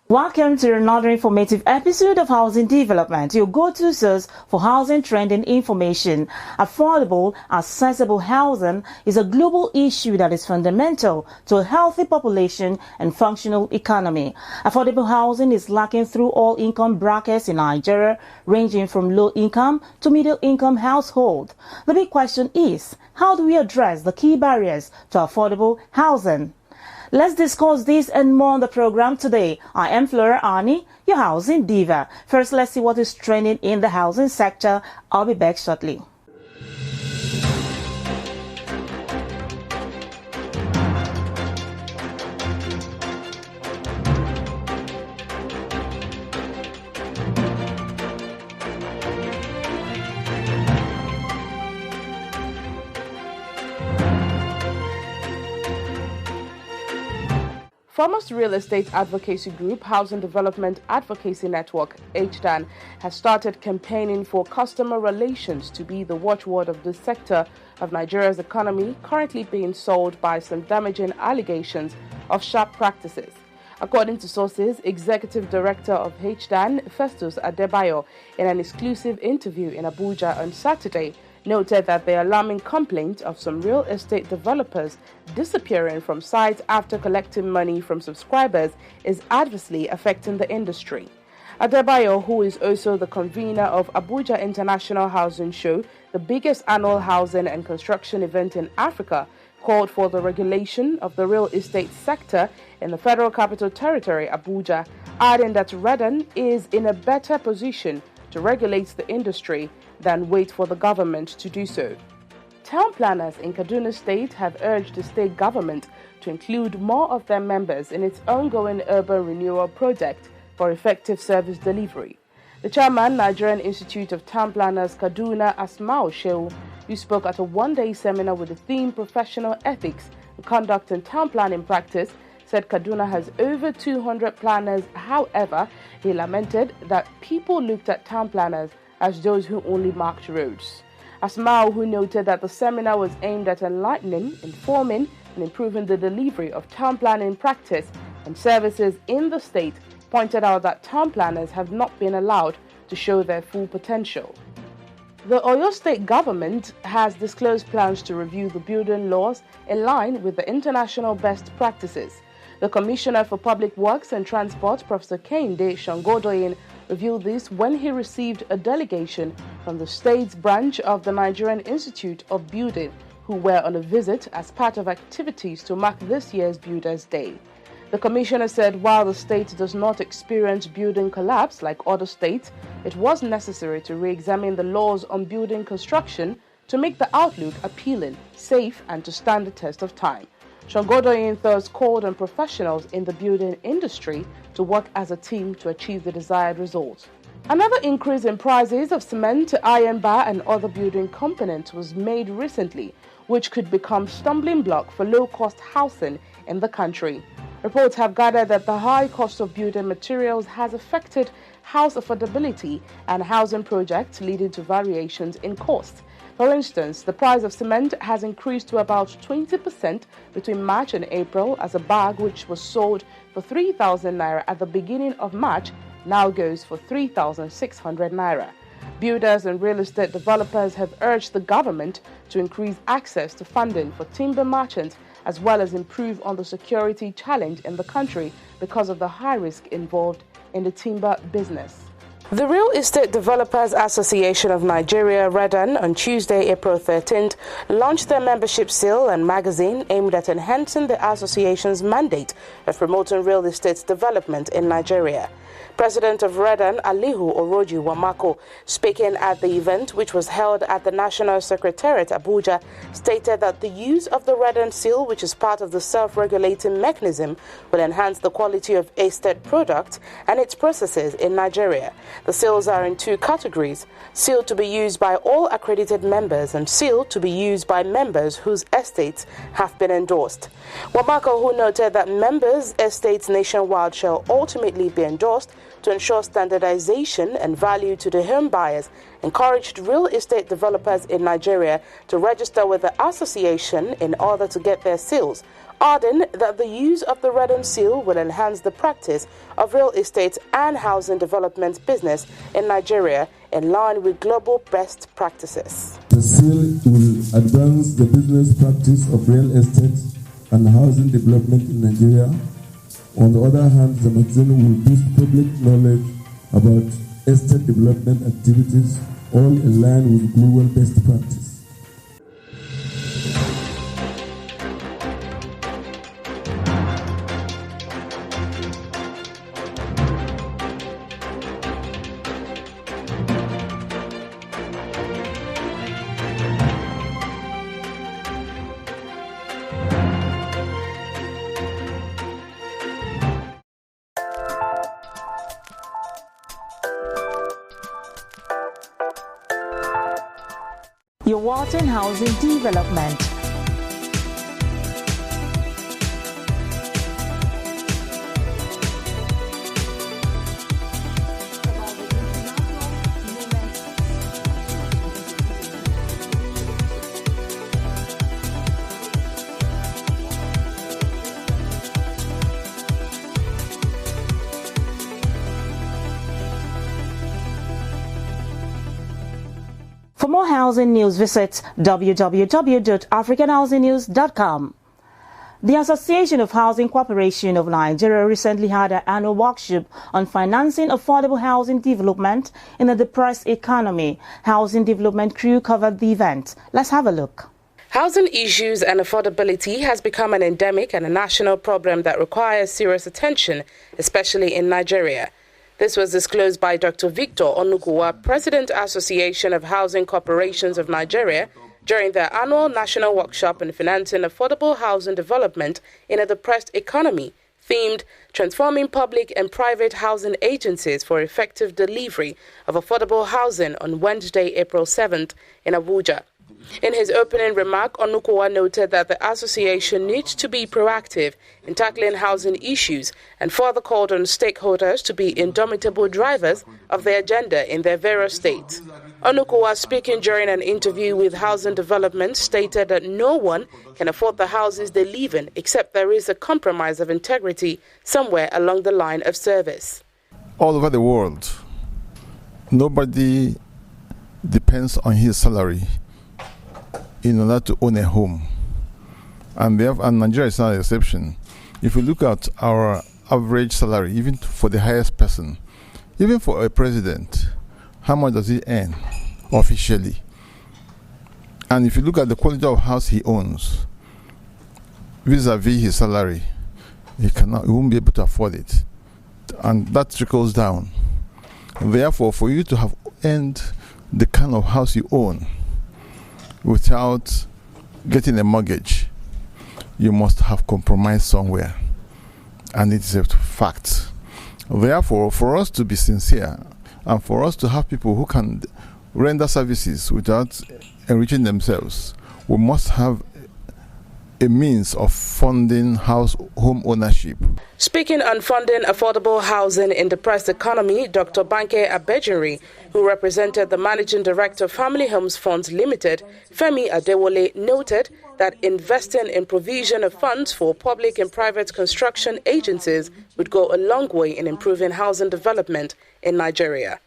Welcome to another informative episode of Housing Development, your go-to source for housing trending information. Affordable, accessible housing is a global issue that is fundamental to a healthy population and functional economy. Affordable housing is lacking through all income brackets in Nigeria, ranging from low income to middle income household. The big question is, how do we address the key barriers to affordable housing? Let's discuss this and more on the program today. I am Flora Ani, your housing diva. First, let's see what is trending in the housing sector. I'll be back shortly. Foremost real estate advocacy group, Housing Development Advocacy Network, HDAN, has started campaigning for customer relations to be the watchword of this sector of Nigeria's economy, currently being sold by some damaging allegations of sharp practices. According to sources, Executive Director of HDAN, Festus Adebayo, in an exclusive interview in Abuja on Saturday, noted that the alarming complaint of some real estate developers disappearing from sites after collecting money from subscribers is adversely affecting the industry. Adebayo, who is also the convener of Abuja International Housing Show, the biggest annual housing and construction event in Africa, called for the regulation of the real estate sector in the Federal Capital Territory, Abuja, adding that Redan is in a better position to regulate the industry than wait for the government to do so. Town planners in Kaduna State have urged the state government to include more of their members in its ongoing urban renewal project for effective service delivery. The chairman, Nigerian Institute of Town Planners Kaduna, Asmao Shehu, who spoke at a one-day seminar with the theme Professional Ethics and Conduct in Town Planning Practice, said Kaduna has over 200 planners. However, he lamented that people looked at town planners as those who only marked roads. Asmao, who noted that the seminar was aimed at enlightening, informing, and improving the delivery of town planning practice and services in the state, pointed out that town planners have not been allowed to show their full potential. The Oyo State government has disclosed plans to review the building laws in line with the international best practices. The Commissioner for Public Works and Transport, Professor Kehinde Shangodoyin, revealed this when he received a delegation from the state's branch of the Nigerian Institute of Building, who were on a visit as part of activities to mark this year's Builders' Day. The commissioner said while the state does not experience building collapse like other states, it was necessary to re-examine the laws on building construction to make the outlook appealing, safe, and to stand the test of time. Shangodoyin thus called on professionals in the building industry to work as a team to achieve the desired results. Another increase in prices of cement, iron bar, and other building components was made recently, which could become stumbling block for low-cost housing in the country. Reports have gathered that the high cost of building materials has affected house affordability and housing projects, leading to variations in cost. For instance, the price of cement has increased to about 20% between March and April, as a bag which was sold for 3,000 naira at the beginning of March now goes for 3,600 naira. Builders and real estate developers have urged the government to increase access to funding for timber merchants, as well as improve on the security challenge in the country because of the high risk involved in the timber business. The Real Estate Developers Association of Nigeria, Redan, on Tuesday, April 13th, launched their membership seal and magazine aimed at enhancing the association's mandate of promoting real estate development in Nigeria. President of Redan, Alihu Oroji Wamako, speaking at the event, which was held at the National Secretariat, Abuja, stated that the use of the Redan seal, which is part of the self-regulating mechanism, will enhance the quality of estate products and its processes in Nigeria. The seals are in two categories: seal to be used by all accredited members and seal to be used by members whose estates have been endorsed. Wamako, who noted that members' estates nationwide shall ultimately be endorsed to ensure standardization and value to the home buyers encouraged real estate developers in Nigeria to register with the association in order to get their seals, adding that the use of the Redden seal will enhance the practice of real estate and housing development business in Nigeria in line with global best practices. The seal will advance the business practice of real estate and housing development in Nigeria. On the other hand, the magazine will boost public knowledge about estate development activities, all in line with global best practice. Your water and housing development. For more housing news, visit www.africanhousingnews.com. The Association of Housing Corporation of Nigeria recently had an annual workshop on financing affordable housing development in a depressed economy. Housing development crew covered the event. Let's have a look. Housing issues and affordability has become an endemic and a national problem that requires serious attention, especially in Nigeria. This was disclosed by Dr. Victor Onukuwa, President Association of Housing Corporations of Nigeria, during their annual national workshop on financing affordable housing development in a depressed economy, themed Transforming Public and Private Housing Agencies for Effective Delivery of Affordable Housing on Wednesday, April 7th in Abuja. In his opening remark, Onukuwa noted that the association needs to be proactive in tackling housing issues and further called on stakeholders to be indomitable drivers of the agenda in their various states. Onukuwa, speaking during an interview with Housing Development, stated that no one can afford the houses they live in except there is a compromise of integrity somewhere along the line of service. All over the world, nobody depends on his salary in order to own a home. And Nigeria is not an exception. If you look at our average salary, even for the highest person, even for a president, how much does he earn officially? And if you look at the quality of house he owns, vis-a-vis his salary, he won't be able to afford it. And that trickles down. Therefore, for you to have earned the kind of house you own without getting a mortgage, you must have compromised somewhere. And it is a fact. Therefore, for us to be sincere and for us to have people who can render services without enriching themselves, we must have a means of funding home ownership. Speaking on funding affordable housing in the depressed economy, Dr. Banke Abejiri, who represented the Managing Director of Family Homes Funds Limited, Femi Adewole, noted that investing in provision of funds for public and private construction agencies would go a long way in improving housing development in Nigeria.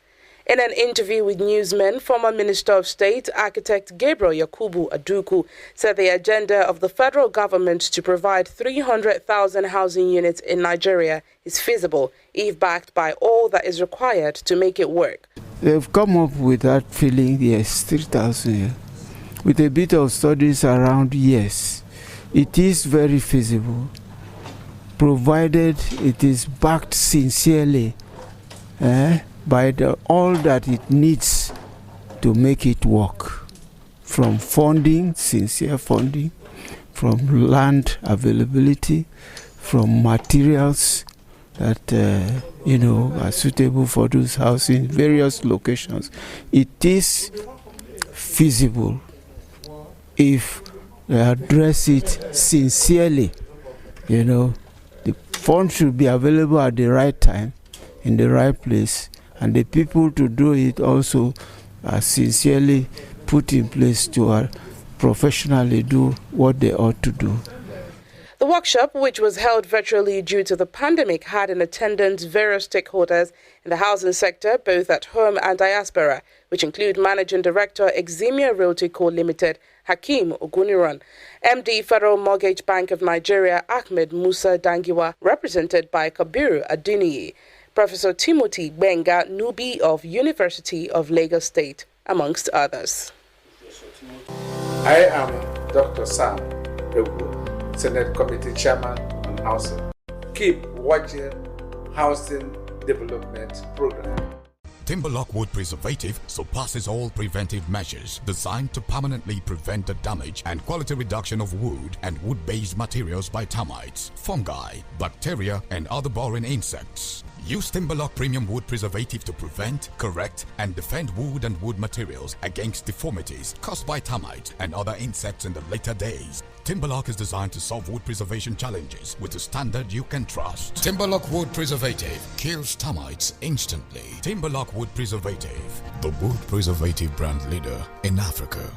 In an interview with newsmen, former Minister of State, Architect Gabriel Yakubu Aduku, said the agenda of the federal government to provide 300,000 housing units in Nigeria is feasible if backed by all that is required to make it work. They've come up with that feeling, yes, 3,000. With a bit of studies around, yes, it is very feasible, provided it is backed sincerely by all that it needs to make it work. From funding, sincere funding, from land availability, from materials that are suitable for those houses in various locations. It is feasible if they address it sincerely. The fund should be available at the right time, in the right place, and the people to do it also are sincerely put in place to professionally do what they ought to do. The workshop, which was held virtually due to the pandemic, had in attendance various stakeholders in the housing sector, both at home and diaspora, which include Managing Director, Eximia Realty Co. Limited, Hakeem Oguniran, MD, Federal Mortgage Bank of Nigeria, Ahmed Musa Dangiwa, represented by Kabiru Adiniyi, Professor Timothy Benga Nubi of University of Lagos State, amongst others. I am Dr. Sam Ewu, Senate Committee Chairman on Housing. Keep watching Housing Development Program. Timberlock wood preservative surpasses all preventive measures designed to permanently prevent the damage and quality reduction of wood and wood-based materials by termites, fungi, bacteria, and other boring insects. Use Timberlock Premium Wood Preservative to prevent, correct, and defend wood and wood materials against deformities caused by termites and other insects in the later days. Timberlock is designed to solve wood preservation challenges with a standard you can trust. Timberlock Wood Preservative kills termites instantly. Timberlock Wood Preservative, the wood preservative brand leader in Africa.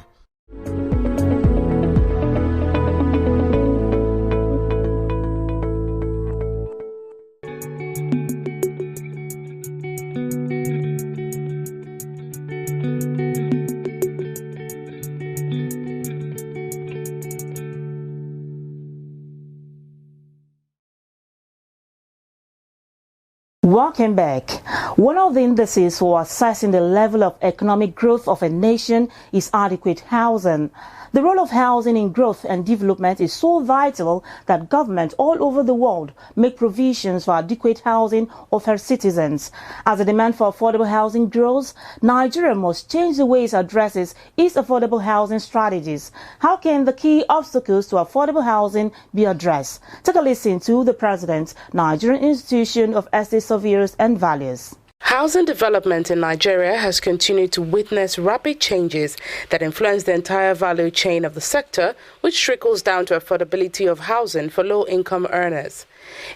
Welcome back. One of the indices for assessing the level of economic growth of a nation is adequate housing. The role of housing in growth and development is so vital that governments all over the world make provisions for adequate housing of her citizens. As the demand for affordable housing grows, Nigeria must change the way it addresses its affordable housing strategies. How can the key obstacles to affordable housing be addressed? Take a listen to the President, Nigerian Institution of Estate Surveyors and Valuers. Housing development in Nigeria has continued to witness rapid changes that influence the entire value chain of the sector, which trickles down to affordability of housing for low-income earners.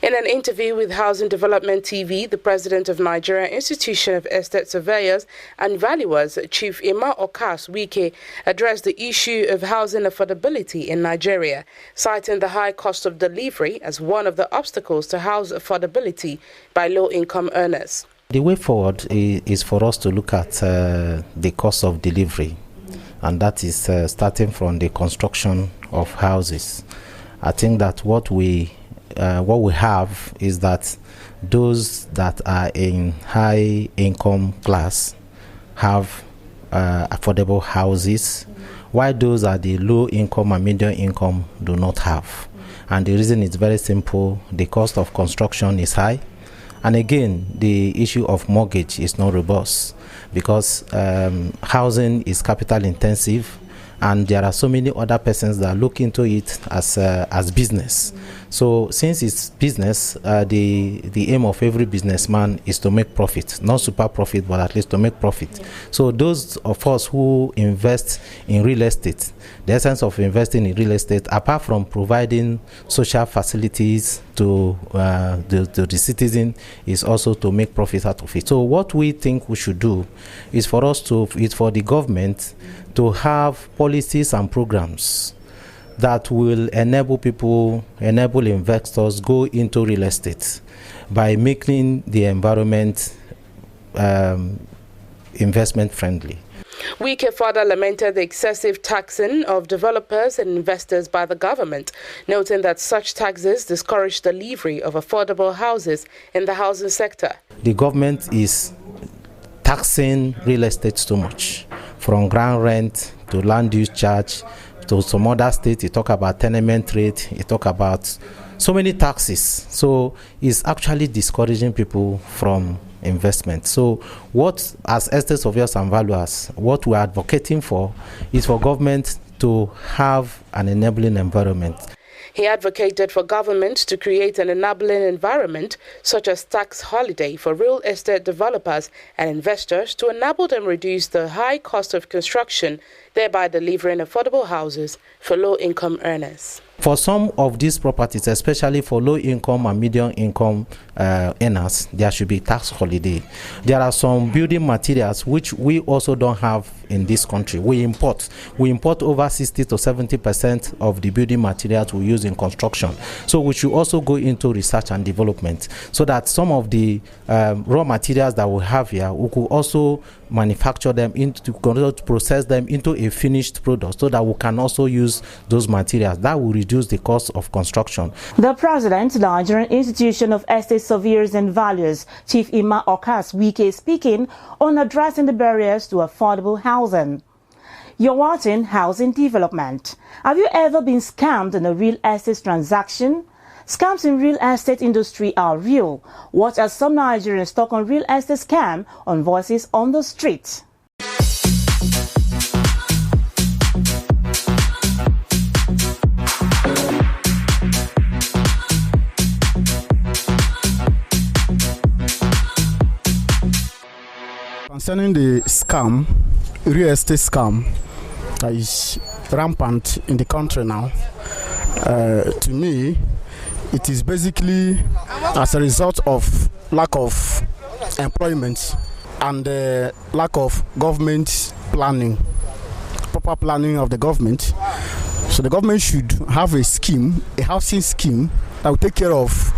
In an interview with Housing Development TV, the president of Nigeria Institution of Estate Surveyors and Valuers, Chief Emma Okas Wike, addressed the issue of housing affordability in Nigeria, citing the high cost of delivery as one of the obstacles to house affordability by low-income earners. The way forward is for us to look at the cost of delivery, and that is starting from the construction of houses. I think that what we have is that those that are in high income class have affordable houses, while those at the low income and medium income do not have. And the reason is very simple: the cost of construction is high. And again, the issue of mortgage is not robust because housing is capital intensive, and there are so many other persons that look into it as business. So since it's business, the aim of every businessman is to make profit, not super profit, but at least to make profit. So those of us who invest in real estate, the essence of investing in real estate, apart from providing social facilities to the citizen, is also to make profit out of it. So what we think we should do is for the government to have policies and programs that will enable investors go into real estate by making the environment investment friendly. Wike further lamented the excessive taxing of developers and investors by the government, noting that such taxes discourage the delivery of affordable houses in the housing sector. The government is taxing real estate too much, from ground rent to land use charge to some other states. You talk about tenement rate, you talk about so many taxes. So it's actually discouraging people from investment. So what, as estate surveyors and valuers, what we're advocating for is for government to have an enabling environment. He advocated for government to create an enabling environment such as tax holiday for real estate developers and investors to enable them reduce the high cost of construction, thereby delivering affordable houses for low-income earners. For some of these properties, especially for low income and medium income earners, there should be tax holiday. There are some building materials which we also don't have in this country. We import over 60 to 70% of the building materials we use in construction. So we should also go into research and development so that some of the raw materials that we have here, we could also manufacture them into, process them into a finished product so that we can also use those materials. That will reduce the cost of construction. The President, Nigerian Institution of Estate Surveyors and Valuers, Chief Ima Okas, Wike, speaking on addressing the barriers to affordable housing. You're watching Housing Development. Have you ever been scammed in a real estate transaction? Scams in real estate industry are real. Watch as some Nigerians talk on real estate scam on Voices on the Street. Concerning the scam, real estate scam that is rampant in the country now, to me, it is basically as a result of lack of employment and lack of government planning, proper planning of the government. So the government should have a scheme, a housing scheme that will take care of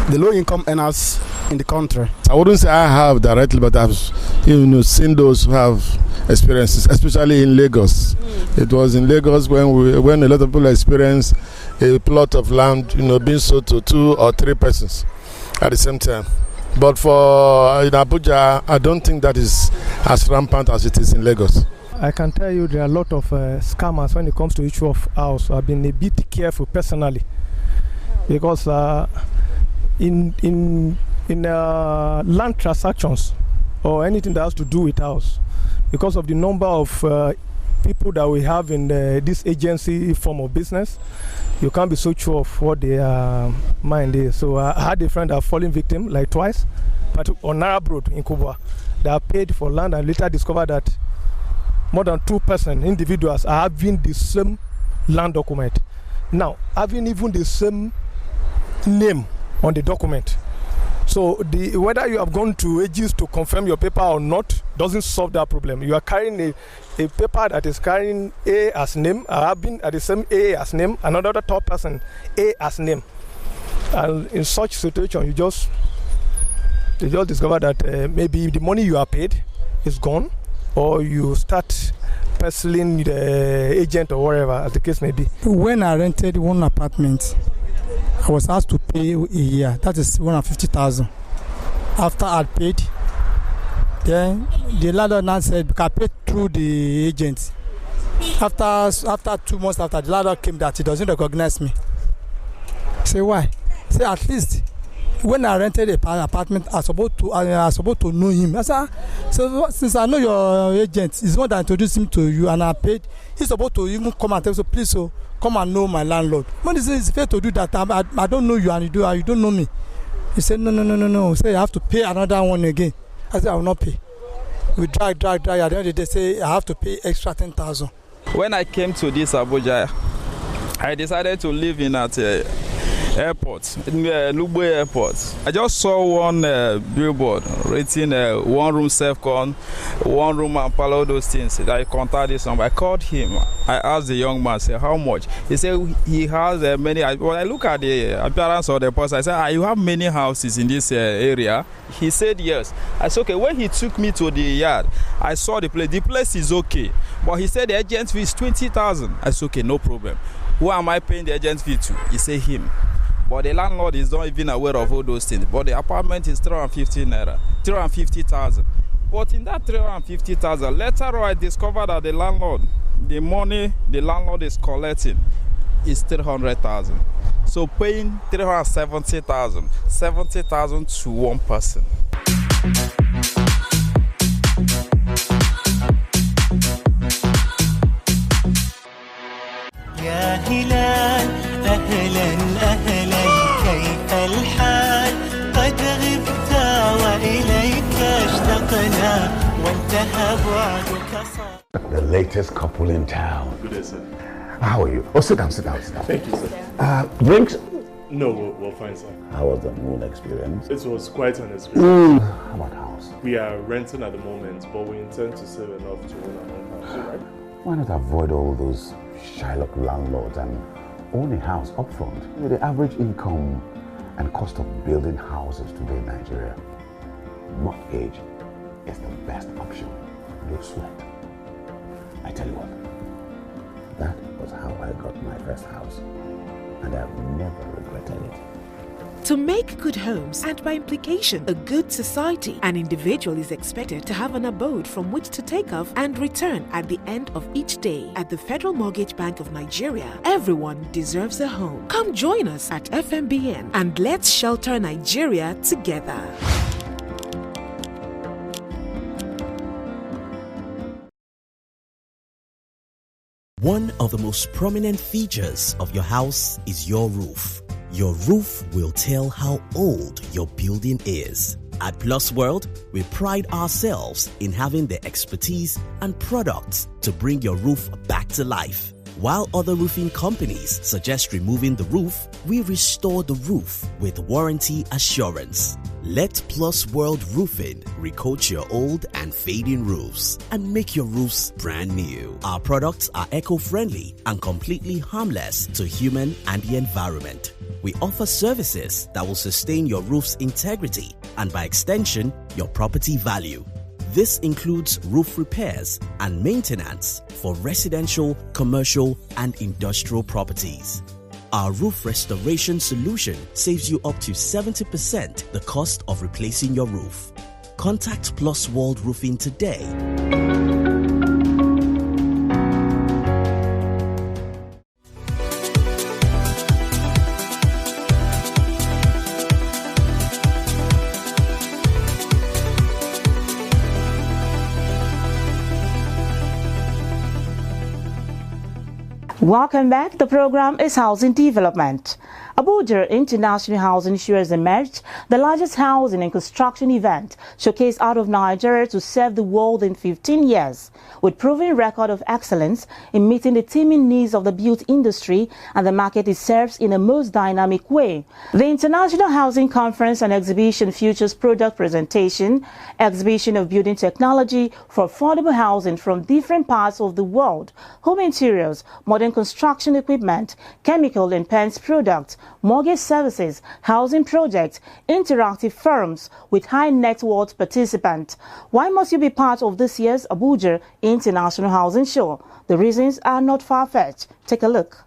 the low-income earners in the country. I wouldn't say I have directly, but I've seen those who have experiences, especially in Lagos. It was in Lagos when a lot of people experienced a plot of land, being sold to 2 or 3 persons at the same time. But for in Abuja, I don't think that is as rampant as it is in Lagos. I can tell you there are a lot of scammers when it comes to issue of house. I've been a bit careful personally because in land transactions or anything that has to do with house, because of the number of people that we have in this agency form of business, you can't be so sure of what their mind is. So I had a friend that fallen victim like twice, but on Arab Road in Kubwa, they are paid for land and later discovered that more than 2 individuals are having the same land document. Now, having even the same name on the document. So whether you have gone to AIHS to confirm your paper or not doesn't solve that problem. You are carrying a paper that is carrying A as name, having at the same A as name, another top person A as name. And in such situation, you just discover that maybe the money you are paid is gone, or you start pestering the agent or whatever, as the case may be. When I rented one apartment, I was asked to pay a year. That is 150,000. After I paid, then the landlord now said, "I paid through the agent." After 2 months after, the landlord came that he doesn't recognize me. I say, why? Say, at least when I rented an apartment, I was supposed to know him. I said, so since I know your agent, he's the one that introduced him to you, and I paid. He's supposed to even come and tell me, so please, so come and know my landlord. When he says it's fair to do that, I don't know you and you don't know me. He said, no. He said, I have to pay another one again. I said, I will not pay. We drag. At the end of the day, say I have to pay extra 10,000. When I came to this Abuja, I decided to live in at airport, in Lugbe Airport. I just saw one billboard written 1-room self-con, 1-room and all those things. I contacted this number. I called him. I asked the young man, say, how much? He said he has many. When I look at the appearance of the person, I said, you have many houses in this area? He said yes. I said, okay. When he took me to the yard, I saw the place. The place is okay. But he said the agent fee is 20,000. I said, okay, no problem. Who am I paying the agent fee to? He said him. But the landlord is not even aware of all those things. But the apartment is 350,000. But in that 350,000, later on I discovered that the money the landlord is collecting is 300,000. So paying 370,000, 70,000 to one person. يا هلال أهلا كيف الحال قد غبت وإليك اشتقنا وانتهى بعدك صار. The latest couple in town. Good day, sir. How are you? Oh, sit down. Thank you, sir. Drinks? No, we're fine, sir. How was the moon experience? It was quite an experience. How about house? We are renting at the moment, but we intend to save enough to own our own house, right? Why not avoid all those Shylock landlords and own a house upfront? The average income and cost of building houses today in Nigeria, mortgage is the best option. No sweat. I tell you what, that was how I got my first house, and I've never regretted it. To make good homes, and by implication, a good society, an individual is expected to have an abode from which to take off and return at the end of each day. At the Federal Mortgage Bank of Nigeria, everyone deserves a home. Come join us at FMBN and let's shelter Nigeria together. One of the most prominent features of your house is your roof. Your roof will tell how old your building is. At Plus World, we pride ourselves in having the expertise and products to bring your roof back to life. While other roofing companies suggest removing the roof, we restore the roof with warranty assurance. Let Plus World Roofing recoat your old and fading roofs and make your roofs brand new. Our products are eco-friendly and completely harmless to human and the environment. We offer services that will sustain your roof's integrity and by extension, your property value. This includes roof repairs and maintenance for residential, commercial, and industrial properties. Our roof restoration solution saves you up to 70% the cost of replacing your roof. Contact Plus World Roofing today. Welcome back. The program is Housing Development. Abuja International Housing Show has emerged, the largest housing and construction event showcased out of Nigeria to serve the world in 15 years, with proven record of excellence in meeting the teeming needs of the built industry and the market it serves in a most dynamic way. The International Housing Conference and Exhibition features product presentation, exhibition of building technology for affordable housing from different parts of the world, home interiors, modern construction equipment, chemical and paints products, mortgage services, housing projects, interactive forums with high net worth participants. Why must you be part of this year's Abuja International Housing Show? The reasons are not far-fetched. Take a look.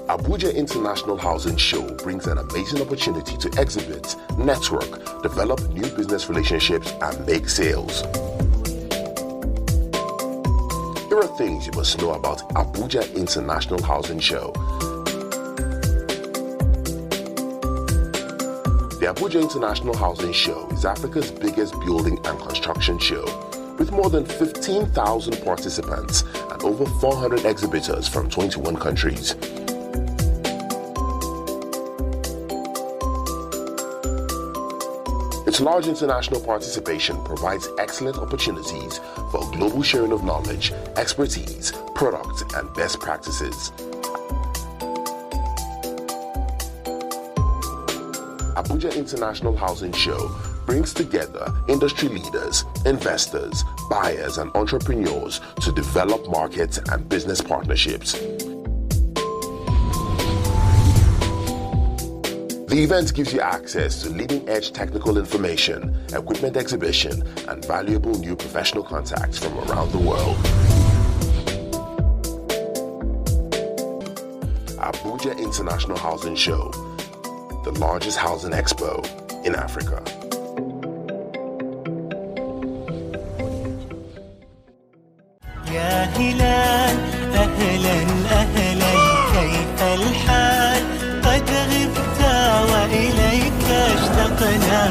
Abuja International Housing Show brings an amazing opportunity to exhibit, network, develop new business relationships, and make sales. Here are things you must know about Abuja International Housing Show. The Abuja International Housing Show is Africa's biggest building and construction show, with more than 15,000 participants and over 400 exhibitors from 21 countries. Its large international participation provides excellent opportunities for global sharing of knowledge, expertise, products, and best practices. Abuja International Housing Show brings together industry leaders, investors, buyers, and entrepreneurs to develop markets and business partnerships. The event gives you access to leading-edge technical information, equipment exhibition, and valuable new professional contacts from around the world. Abuja International Housing Show, the largest housing expo in Africa. يا هلال أهلا أهلا كيف الحال قد غبت وإليك اشتقنا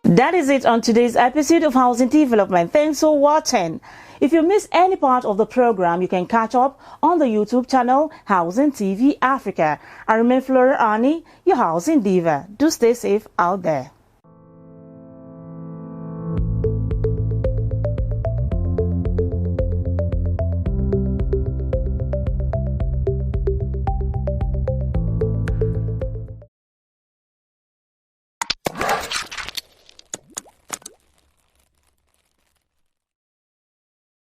That is it on today's episode of Housing Development. Thanks for watching. If you miss any part of the program, you can catch up on the YouTube channel Housing TV Africa. I remain Flora Ani, your housing diva. Do stay safe out there.